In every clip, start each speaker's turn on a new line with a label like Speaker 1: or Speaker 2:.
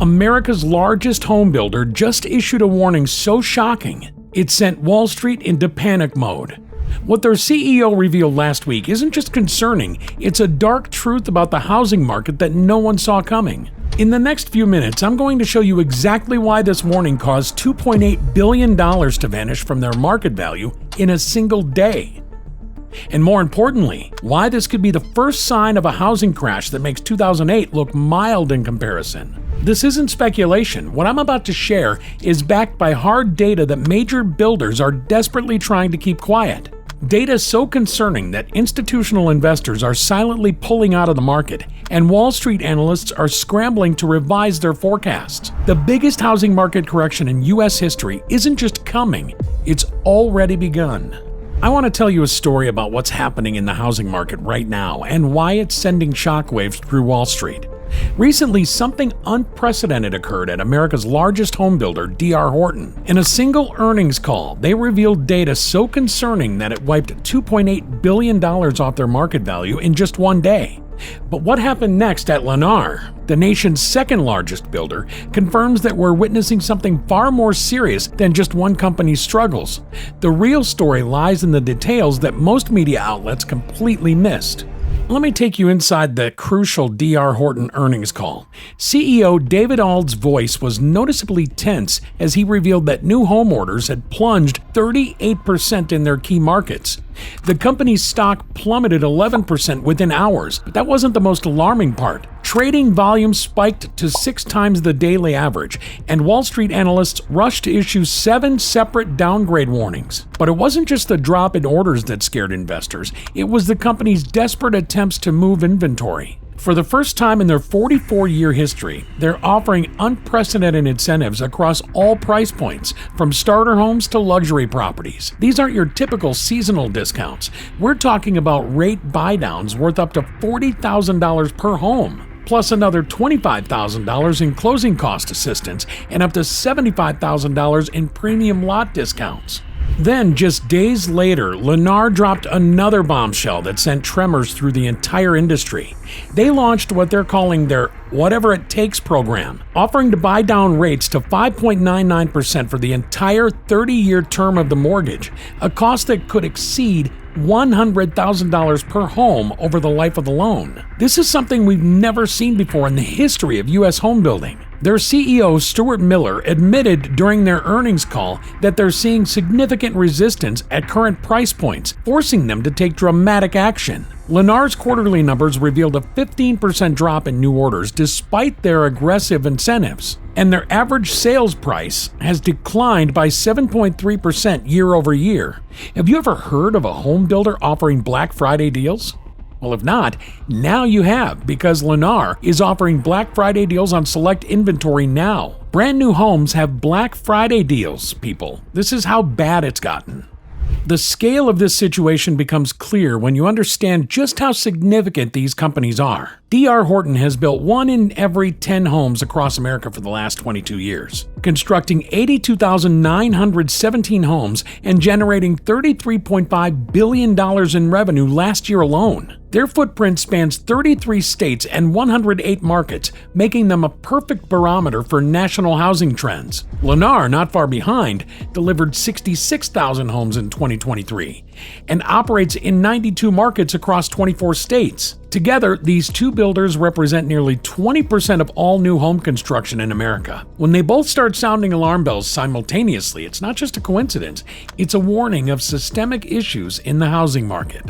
Speaker 1: America's largest home builder just issued a warning so shocking, it sent Wall Street into panic mode. What their CEO revealed last week isn't just concerning, it's a dark truth about the housing market that no one saw coming. In the next few minutes, I'm going to show you exactly why this warning caused $2.8 billion to vanish from their market value in a single day. And more importantly, why this could be the first sign of a housing crash that makes 2008 look mild in comparison. This isn't speculation. What I'm about to share is backed by hard data that major builders are desperately trying to keep quiet. Data so concerning that institutional investors are silently pulling out of the market, and Wall Street analysts are scrambling to revise their forecasts. The biggest housing market correction in U.S. history isn't just coming, it's already begun. I want to tell you a story about what's happening in the housing market right now and why it's sending shockwaves through Wall Street. Recently, something unprecedented occurred at America's largest home builder, D.R. Horton. In a single earnings call, they revealed data so concerning that it wiped $2.8 billion off their market value in just one day. But what happened next at Lennar, the nation's second largest builder, confirms that we're witnessing something far more serious than just one company's struggles. The real story lies in the details that most media outlets completely missed. Let me take you inside the crucial D.R. Horton earnings call. CEO David Ald's voice was noticeably tense as he revealed that new home orders had plunged 38% in their key markets. The company's stock plummeted 11% within hours, but that wasn't the most alarming part. Trading volume spiked to 6 times the daily average, and Wall Street analysts rushed to issue 7 separate downgrade warnings. But it wasn't just the drop in orders that scared investors, it was the company's desperate attempts to move inventory. For the first time in their 44-year history, they're offering unprecedented incentives across all price points, from starter homes to luxury properties. These aren't your typical seasonal discounts. We're talking about rate buydowns worth up to $40,000 per home, plus another $25,000 in closing cost assistance and up to $75,000 in premium lot discounts. Then, just days later, Lennar dropped another bombshell that sent tremors through the entire industry. They launched what they're calling their Whatever It Takes program, offering to buy down rates to 5.99% for the entire 30-year term of the mortgage, a cost that could exceed $100,000 per home over the life of the loan. This is something we've never seen before in the history of U.S. home building. Their CEO, Stuart Miller, admitted during their earnings call that they're seeing significant resistance at current price points, forcing them to take dramatic action. Lennar's quarterly numbers revealed a 15% drop in new orders despite their aggressive incentives, and their average sales price has declined by 7.3% year over year. Have you ever heard of a home builder offering Black Friday deals? Well, if not, now you have, because Lennar is offering Black Friday deals on select inventory now. Brand new homes have Black Friday deals, people. This is how bad it's gotten. The scale of this situation becomes clear when you understand just how significant these companies are. D.R. Horton has built 1 in every 10 homes across America for the last 22 years, constructing 82,917 homes and generating $33.5 billion in revenue last year alone. Their footprint spans 33 states and 108 markets, making them a perfect barometer for national housing trends. Lennar, not far behind, delivered 66,000 homes in 2023 and operates in 92 markets across 24 states. Together, these two builders represent nearly 20% of all new home construction in America. When they both start sounding alarm bells simultaneously, it's not just a coincidence, it's a warning of systemic issues in the housing market.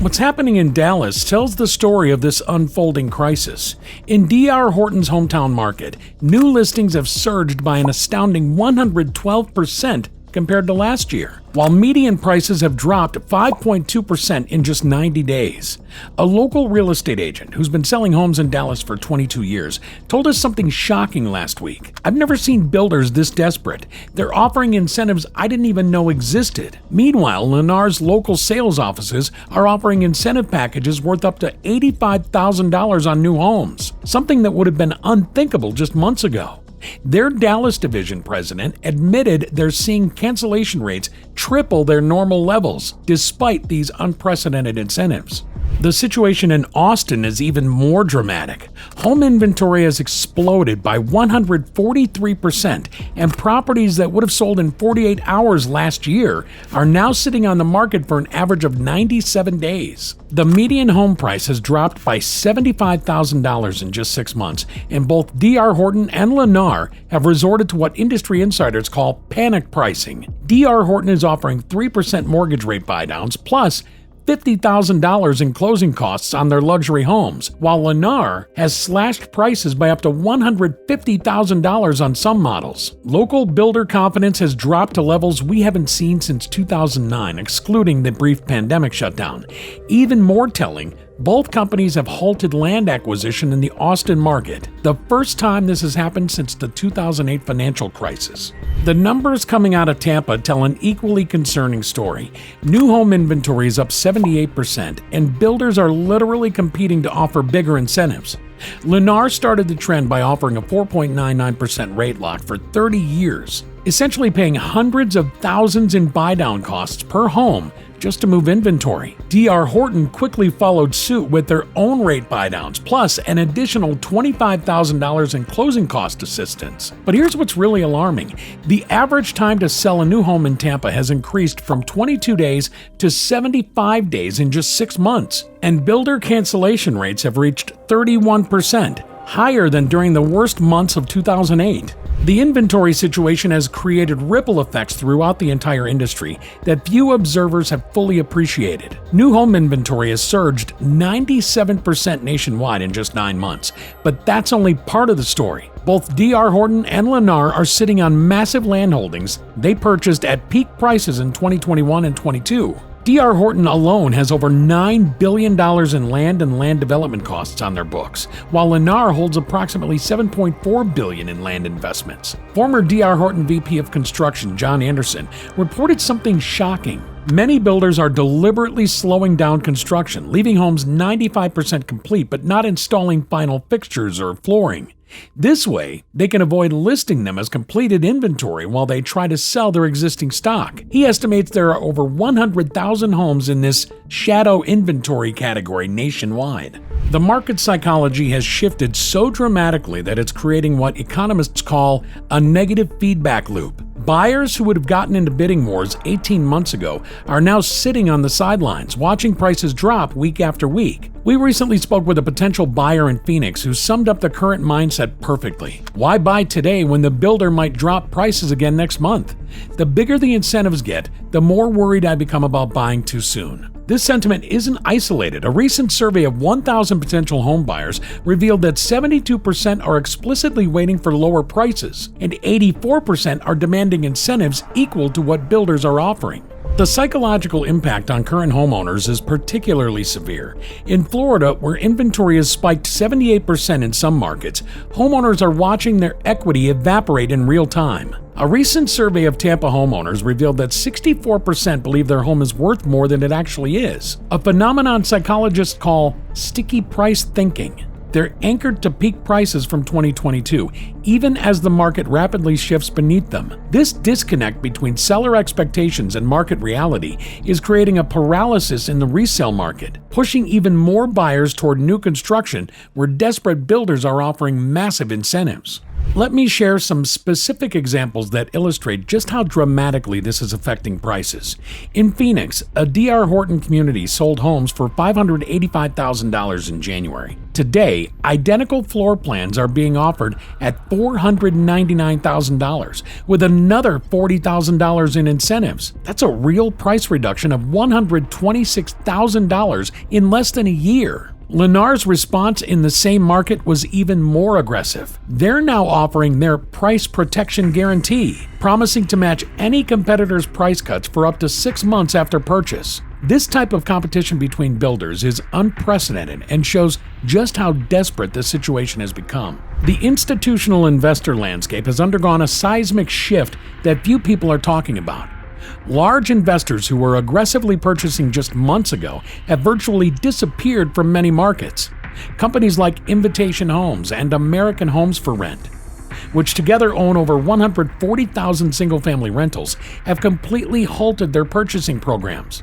Speaker 1: What's happening in Dallas tells the story of this unfolding crisis. In D.R. Horton's hometown market, new listings have surged by an astounding 112% compared to last year, while median prices have dropped 5.2% in just 90 days. A local real estate agent who's been selling homes in Dallas for 22 years told us something shocking last week. "I've never seen builders this desperate. They're offering incentives I didn't even know existed." Meanwhile, Lennar's local sales offices are offering incentive packages worth up to $85,000 on new homes, something that would have been unthinkable just months ago. Their Dallas division president admitted they're seeing cancellation rates triple their normal levels, despite these unprecedented incentives. The situation in Austin is even more dramatic. Home inventory has exploded by 143%, and properties that would have sold in 48 hours last year are now sitting on the market for an average of 97 days. The median home price has dropped by $75,000 in just 6 months, and both D.R. Horton and Lennar have resorted to what industry insiders call panic pricing. D.R. Horton is offering 3% mortgage rate buydowns plus $50,000 in closing costs on their luxury homes, while Lennar has slashed prices by up to $150,000 on some models. Local builder confidence has dropped to levels we haven't seen since 2009, excluding the brief pandemic shutdown. Even more telling, both companies have halted land acquisition in the Austin market, the first time this has happened since the 2008 financial crisis. The numbers coming out of Tampa tell an equally concerning story. New home inventory is up 78%, and builders are literally competing to offer bigger incentives. Lennar started the trend by offering a 4.99% rate lock for 30 years, essentially paying hundreds of thousands in buydown costs per home just to move inventory. D.R. Horton quickly followed suit with their own rate buydowns, plus an additional $25,000 in closing cost assistance. But here's what's really alarming. The average time to sell a new home in Tampa has increased from 22 days to 75 days in just 6 months, and builder cancellation rates have reached 31%, higher than during the worst months of 2008. The inventory situation has created ripple effects throughout the entire industry that few observers have fully appreciated. New home inventory has surged 97% nationwide in just 9 months, but that's only part of the story. Both D.R. Horton and Lennar are sitting on massive land holdings they purchased at peak prices in 2021 and 22. D.R. Horton alone has over $9 billion in land and land development costs on their books, while Lennar holds approximately $7.4 billion in land investments. Former D.R. Horton VP of Construction John Anderson reported something shocking. Many builders are deliberately slowing down construction, leaving homes 95% complete but not installing final fixtures or flooring. This way, they can avoid listing them as completed inventory while they try to sell their existing stock. He estimates there are over 100,000 homes in this shadow inventory category nationwide. The market psychology has shifted so dramatically that it's creating what economists call a negative feedback loop. Buyers who would have gotten into bidding wars 18 months ago are now sitting on the sidelines, watching prices drop week after week. We recently spoke with a potential buyer in Phoenix who summed up the current mindset perfectly. Why buy today when the builder might drop prices again next month? The bigger the incentives get, the more worried I become about buying too soon. This sentiment isn't isolated. A recent survey of 1,000 potential home buyers revealed that 72% are explicitly waiting for lower prices, and 84% are demanding incentives equal to what builders are offering. The psychological impact on current homeowners is particularly severe. In Florida, where inventory has spiked 78% in some markets, homeowners are watching their equity evaporate in real time. A recent survey of Tampa homeowners revealed that 64% believe their home is worth more than it actually is, a phenomenon psychologists call sticky price thinking. They're anchored to peak prices from 2022, even as the market rapidly shifts beneath them. This disconnect between seller expectations and market reality is creating a paralysis in the resale market, pushing even more buyers toward new construction where desperate builders are offering massive incentives. Let me share some specific examples that illustrate just how dramatically this is affecting prices. In Phoenix, a D.R. Horton community sold homes for $585,000 in January. Today, identical floor plans are being offered at $499,000, with another $40,000 in incentives. That's a real price reduction of $126,000 in less than a year. Lennar's response in the same market was even more aggressive. They're now offering their price protection guarantee, promising to match any competitor's price cuts for up to 6 months after purchase. This type of competition between builders is unprecedented and shows just how desperate the situation has become. The institutional investor landscape has undergone a seismic shift that few people are talking about. Large investors who were aggressively purchasing just months ago have virtually disappeared from many markets. Companies like Invitation Homes and American Homes for Rent, which together own over 140,000 single-family rentals, have completely halted their purchasing programs.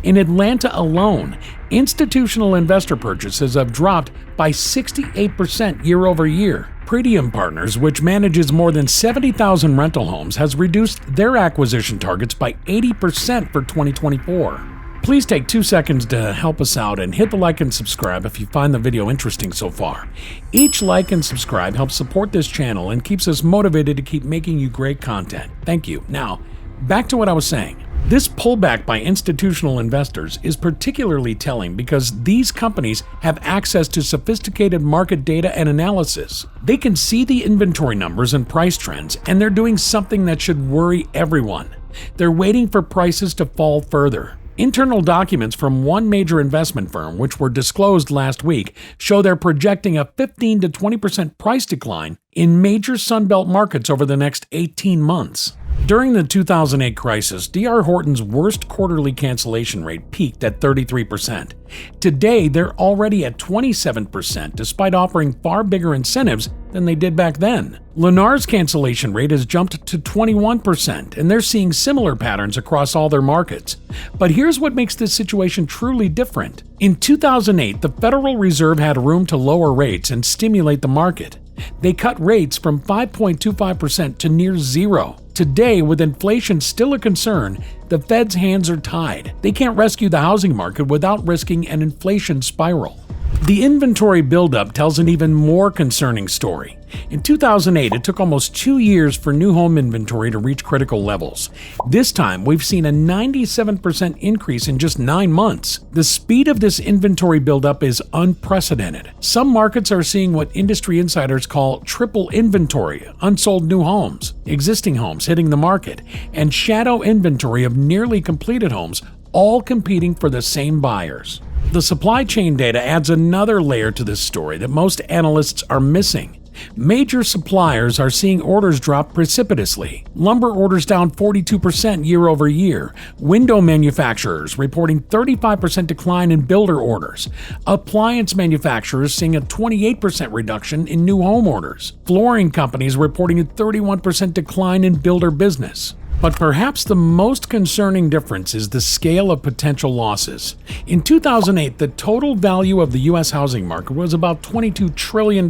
Speaker 1: In Atlanta alone, institutional investor purchases have dropped by 68% year over year. Pretium Partners, which manages more than 70,000 rental homes, has reduced their acquisition targets by 80% for 2024. Please take 2 seconds to help us out and hit the like and subscribe if you find the video interesting so far. Each like and subscribe helps support this channel and keeps us motivated to keep making you great content. Thank you. Now, back to what I was saying. This pullback by institutional investors is particularly telling because these companies have access to sophisticated market data and analysis. They can see the inventory numbers and price trends, and they're doing something that should worry everyone. They're waiting for prices to fall further. Internal documents from one major investment firm, which were disclosed last week, show they're projecting a 15 to 20% price decline in major Sunbelt markets over the next 18 months. During the 2008 crisis, D.R. Horton's worst quarterly cancellation rate peaked at 33%. Today, they're already at 27%, despite offering far bigger incentives than they did back then. Lennar's cancellation rate has jumped to 21%, and they're seeing similar patterns across all their markets. But here's what makes this situation truly different. In 2008, the Federal Reserve had room to lower rates and stimulate the market. They cut rates from 5.25% to near zero. Today, with inflation still a concern, the Fed's hands are tied. They can't rescue the housing market without risking an inflation spiral. The inventory buildup tells an even more concerning story. In 2008, it took almost 2 years for new home inventory to reach critical levels. This time, we've seen a 97% increase in just 9 months. The speed of this inventory buildup is unprecedented. Some markets are seeing what industry insiders call triple inventory, unsold new homes, existing homes hitting the market, and shadow inventory of nearly completed homes, all competing for the same buyers. The supply chain data adds another layer to this story that most analysts are missing. Major suppliers are seeing orders drop precipitously. Lumber orders down 42% year over year. Window manufacturers reporting 35% decline in builder orders. Appliance manufacturers seeing a 28% reduction in new home orders. Flooring companies reporting a 31% decline in builder business. But perhaps the most concerning difference is the scale of potential losses. In 2008, the total value of the U.S. housing market was about $22 trillion.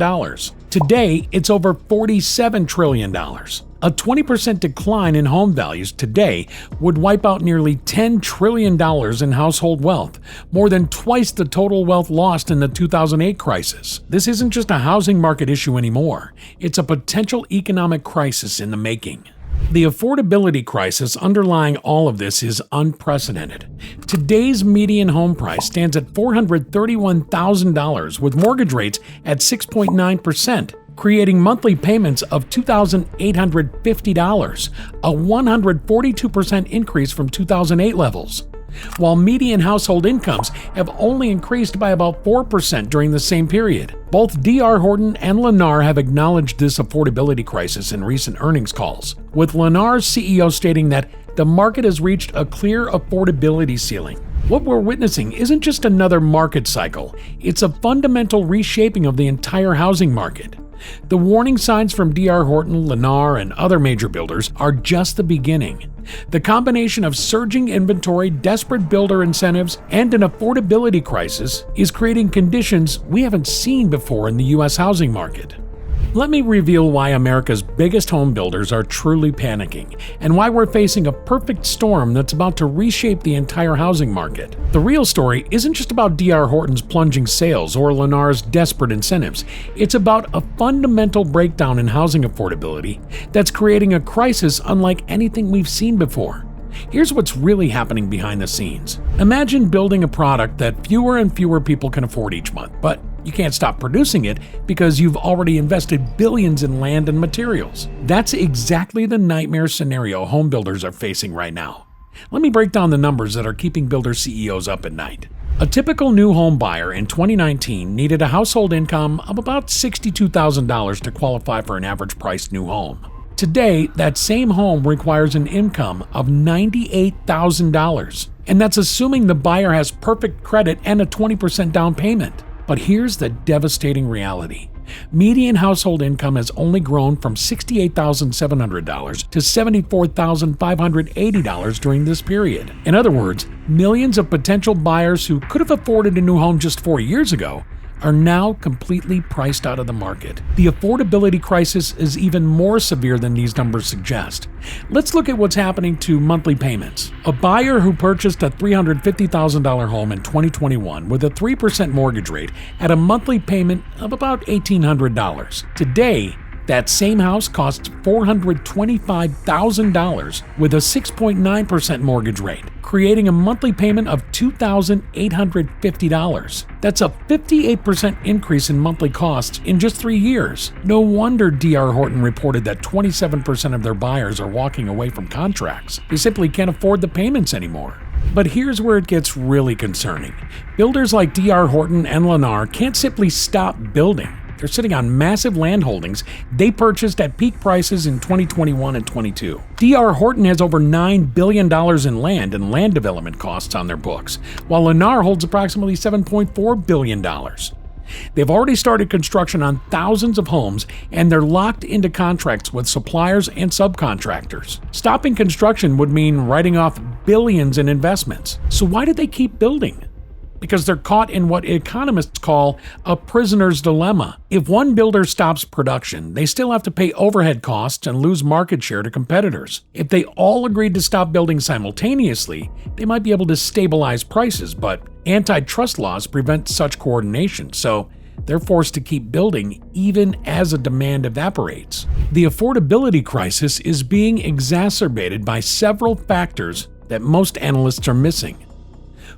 Speaker 1: Today, it's over $47 trillion. A 20% decline in home values today would wipe out nearly $10 trillion in household wealth, more than twice the total wealth lost in the 2008 crisis. This isn't just a housing market issue anymore. It's a potential economic crisis in the making. The affordability crisis underlying all of this is unprecedented. Today's median home price stands at $431,000 with mortgage rates at 6.9%, creating monthly payments of $2,850, a 142% increase from 2008 levels. While median household incomes have only increased by about 4% during the same period. Both D.R. Horton and Lennar have acknowledged this affordability crisis in recent earnings calls, with Lennar's CEO stating that the market has reached a clear affordability ceiling. What we're witnessing isn't just another market cycle, it's a fundamental reshaping of the entire housing market. The warning signs from D.R. Horton, Lennar, and other major builders are just the beginning. The combination of surging inventory, desperate builder incentives, and an affordability crisis is creating conditions we haven't seen before in the U.S. housing market. Let me reveal why America's biggest home builders are truly panicking, and why we're facing a perfect storm that's about to reshape the entire housing market. The real story isn't just about D.R. Horton's plunging sales or Lennar's desperate incentives. It's about a fundamental breakdown in housing affordability that's creating a crisis unlike anything we've seen before. Here's what's really happening behind the scenes. Imagine building a product that fewer and fewer people can afford each month, but you can't stop producing it because you've already invested billions in land and materials. That's exactly the nightmare scenario home builders are facing right now. Let me break down the numbers that are keeping builder CEOs up at night. A typical new home buyer in 2019 needed a household income of about $62,000 to qualify for an average priced new home. Today, that same home requires an income of $98,000, and that's assuming the buyer has perfect credit and a 20% down payment. But here's the devastating reality. Median household income has only grown from $68,700 to $74,580 during this period. In other words, millions of potential buyers who could have afforded a new home just 4 years ago are now completely priced out of the market. The affordability crisis is even more severe than these numbers suggest. Let's look at what's happening to monthly payments. A buyer who purchased a $350,000 home in 2021 with a 3% mortgage rate had a monthly payment of about $1,800. Today, that same house costs $425,000 with a 6.9% mortgage rate, creating a monthly payment of $2,850. That's a 58% increase in monthly costs in just 3 years. No wonder D.R. Horton reported that 27% of their buyers are walking away from contracts. They simply can't afford the payments anymore. But here's where it gets really concerning. Builders like D.R. Horton and Lennar can't simply stop building. They're sitting on massive land holdings they purchased at peak prices in 2021 and 22. D.R. Horton has over $9 billion in land and land development costs on their books, while Lennar holds approximately $7.4 billion. They've already started construction on thousands of homes, and they're locked into contracts with suppliers and subcontractors. Stopping construction would mean writing off billions in investments. So why do they keep building? Because they're caught in what economists call a prisoner's dilemma. If one builder stops production, they still have to pay overhead costs and lose market share to competitors. If they all agreed to stop building simultaneously, they might be able to stabilize prices, but antitrust laws prevent such coordination, so they're forced to keep building even as a demand evaporates. The affordability crisis is being exacerbated by several factors that most analysts are missing.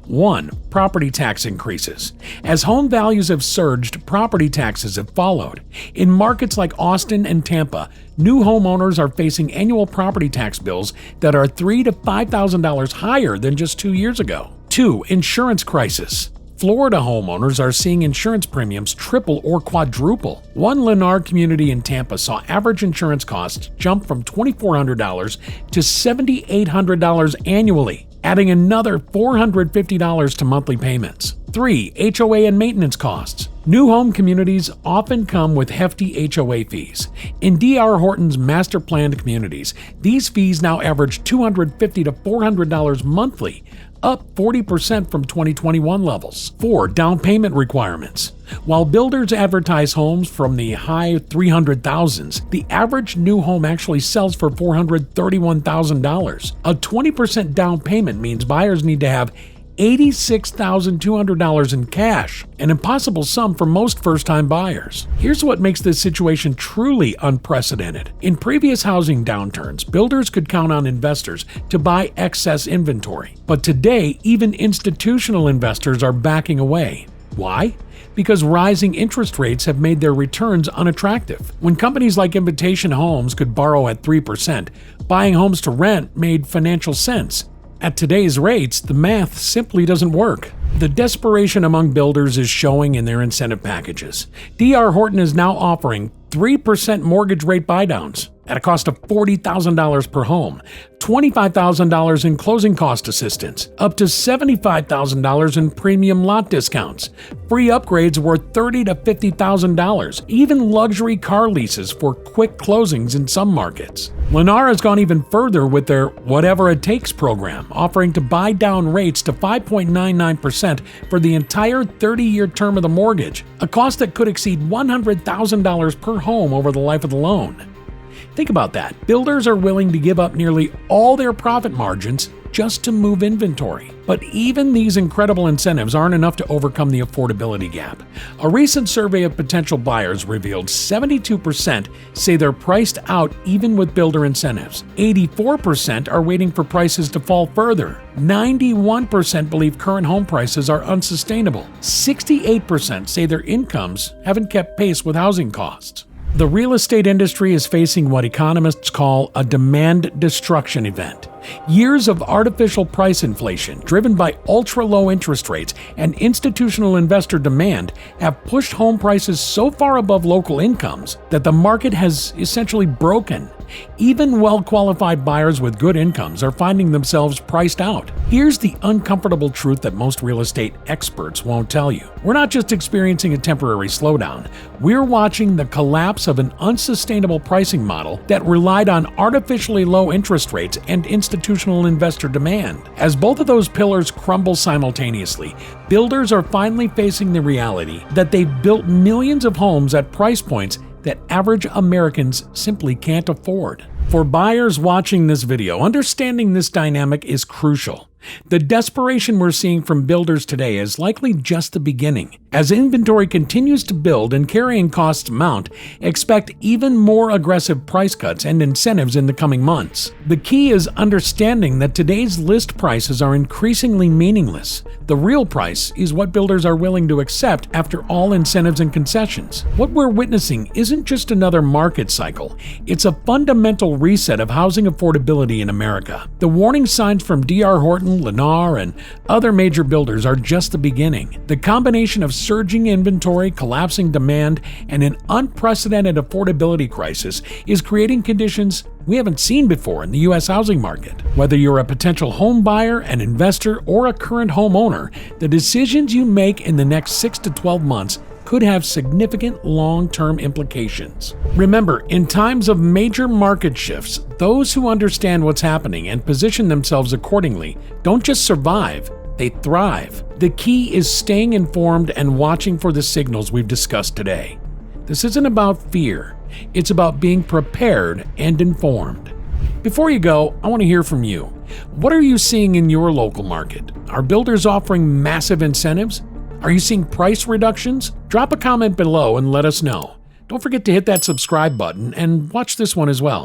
Speaker 1: 1. Property tax increases. As home values have surged, property taxes have followed. In markets like Austin and Tampa, new homeowners are facing annual property tax bills that are $3,000 to $5,000 higher than just 2 years ago. 2. Insurance crisis. Florida homeowners are seeing insurance premiums triple or quadruple. One Lennar community in Tampa saw average insurance costs jump from $2,400 to $7,800 annually, adding another $450 to monthly payments. 3. HOA and maintenance costs. New home communities often come with hefty HOA fees. In D.R. Horton's master planned communities, these fees now average $250 to $400 monthly, up 40% from 2021 levels. 4. Down payment requirements. While builders advertise homes from the high 300,000s, the average new home actually sells for $431,000. A 20% down payment means buyers need to have $86,200 in cash, an impossible sum for most first-time buyers. Here's what makes this situation truly unprecedented. In previous housing downturns, builders could count on investors to buy excess inventory. But today, even institutional investors are backing away. Why? Because rising interest rates have made their returns unattractive. When companies like Invitation Homes could borrow at 3%, buying homes to rent made financial sense. At today's rates, the math simply doesn't work. The desperation among builders is showing in their incentive packages. D.R. Horton is now offering 3% mortgage rate buydowns at a cost of $40,000 per home, $25,000 in closing cost assistance, up to $75,000 in premium lot discounts, free upgrades worth $30,000 to $50,000, even luxury car leases for quick closings in some markets. Lennar has gone even further with their Whatever It Takes program, offering to buy down rates to 5.99% for the entire 30-year term of the mortgage, a cost that could exceed $100,000 per home over the life of the loan. Think about that. Builders are willing to give up nearly all their profit margins just to move inventory. But even these incredible incentives aren't enough to overcome the affordability gap. A recent survey of potential buyers revealed 72% say they're priced out even with builder incentives. 84% are waiting for prices to fall further. 91% believe current home prices are unsustainable. 68% say their incomes haven't kept pace with housing costs. The real estate industry is facing what economists call a demand destruction event. Years of artificial price inflation, driven by ultra-low interest rates and institutional investor demand, have pushed home prices so far above local incomes that the market has essentially broken. Even well-qualified buyers with good incomes are finding themselves priced out. Here's the uncomfortable truth that most real estate experts won't tell you. We're not just experiencing a temporary slowdown. We're watching the collapse of an unsustainable pricing model that relied on artificially low interest rates and institutional investor demand. As both of those pillars crumble simultaneously, builders are finally facing the reality that they've built millions of homes at price points that average Americans simply can't afford. For buyers watching this video, understanding this dynamic is crucial. The desperation we're seeing from builders today is likely just the beginning. As inventory continues to build and carrying costs mount, expect even more aggressive price cuts and incentives in the coming months. The key is understanding that today's list prices are increasingly meaningless. The real price is what builders are willing to accept after all incentives and concessions. What we're witnessing isn't just another market cycle, it's a fundamental reset of housing affordability in America. The warning signs from Horton, Lennar, and other major builders are just the beginning. The combination of surging inventory, collapsing demand, and an unprecedented affordability crisis is creating conditions we haven't seen before in the U.S. housing market. Whether you're a potential home buyer, an investor, or a current homeowner, the decisions you make in the next 6 to 12 months could have significant long-term implications. Remember, in times of major market shifts, those who understand what's happening and position themselves accordingly don't just survive, they thrive. The key is staying informed and watching for the signals we've discussed today. This isn't about fear, it's about being prepared and informed. Before you go, I want to hear from you. What are you seeing in your local market? Are builders offering massive incentives? Are you seeing price reductions? Drop a comment below and let us know. Don't forget to hit that subscribe button and watch this one as well.